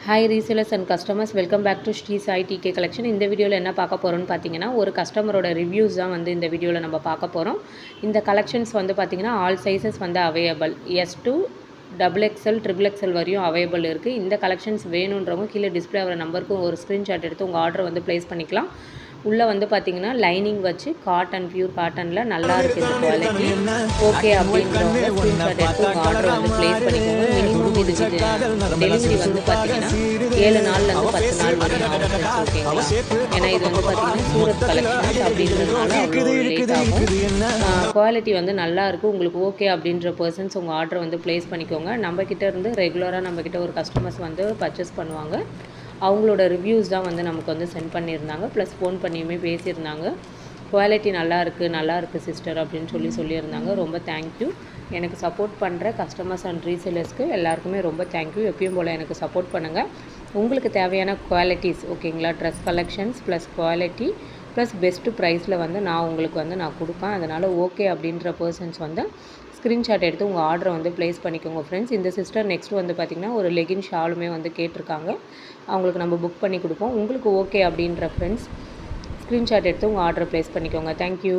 Hi resellers and customers, welcome back to Shri Sai DK collection. இந்த வீடியோவில் என்ன பார்க்க போகிறோம்னு பார்த்தீங்கன்னா, ஒரு கஸ்டமரோட ரிவ்யூஸ் தான் வந்து இந்த வீடியோவில் நம்ம பார்க்க போகிறோம். இந்த கலெக்ஷன்ஸ் வந்து பார்த்திங்கன்னா ஆல் சைஸஸ் வந்து அவைலபிள், S2 XXL XXL வரையும் அவைலபிள் இருக்குது. இந்த கலெக்ஷன்ஸ் வேணுன்றவங்க கீழே டிஸ்பிளே ஆகிற நம்பருக்கு ஒரு ஸ்க்ரீன்ஷாட் எடுத்து உங்கள் ஆர்டர் வந்து ப்ளேஸ் பண்ணிக்கலாம். உள்ளே வந்து பார்த்திங்கன்னா லைனிங் வச்சு காட்டன், பியூர் காட்டனில் நல்லா இருக்குது இந்த குவாலிட்டி. ஓகே அப்படின்றவங்க ஸ்க்ரீன்ஷாட் எடுத்து உங்கள் ஆர்டர் வந்து ப்ளேஸ் பண்ணிக்கோங்க. மினிமம் இது டெலிவரி வந்து பார்த்திங்கன்னா 7 நாள்லேருந்து 10 நாள் வரையும் ஆகும். ஓகேங்களா? ஏன்னா இது வந்து பார்த்திங்கன்னா சூரத் கலெக்ஷன்ஸ் அப்படின்றதுனால அவ்வளோ லேட் ஆகும். குவாலிட்டி வந்து நல்லாயிருக்கும். உங்களுக்கு ஓகே அப்படின்ற பர்சன்ஸ் உங்கள் ஆர்டர் வந்து ப்ளேஸ் பண்ணிக்கோங்க. நம்மக்கிட்ட இருந்து ரெகுலராக நம்மக்கிட்ட ஒரு கஸ்டமர்ஸ் வந்து பர்ச்சேஸ் பண்ணுவாங்க. அவங்களோட ரிவ்யூஸ் தான் வந்து நமக்கு வந்து சென்ட் பண்ணியிருந்தாங்க. ப்ளஸ் ஃபோன் பண்ணியுமே பேசியிருந்தாங்க. குவாலிட்டி நல்லா இருக்குது சிஸ்டர் அப்படின்னு சொல்லியிருந்தாங்க. ரொம்ப தேங்க்யூ. எனக்கு சப்போர்ட் பண்ணுற கஸ்டமர்ஸ் அண்ட் ரீசேலர்ஸ்க்கு எல்லாருக்குமே ரொம்ப தேங்க்யூ. எப்பயும் போல் எனக்கு சப்போர்ட் பண்ணுங்கள். உங்களுக்கு தேவையான குவாலிட்டிஸ் ஓகேங்களா, dress collections plus quality plus best ப்ரைஸில் வந்து நான் உங்களுக்கு வந்து நான் கொடுப்பேன். அதனால் ஓகே அப்படின்ற பர்சன்ஸ் வந்து ஸ்க்ரீன்ஷாட் எடுத்து உங்கள் ஆர்டரை வந்து ப்ளேஸ் பண்ணிக்கோங்க ஃப்ரெண்ட்ஸ். இந்த சிஸ்டர் நெக்ஸ்ட் வந்து பார்த்திங்கன்னா ஒரு லெகின் ஷாலுமே வந்து கேட்டிருக்காங்க. அவங்களுக்கு நம்ம புக் பண்ணி கொடுப்போம். உங்களுக்கு ஓகே அப்படின்ற ஃப்ரெண்ட்ஸ் ஸ்க்ரீன்ஷாட் எடுத்து உங்கள் ஆர்டரை ப்ளேஸ் பண்ணிக்கோங்க. தேங்க்யூ.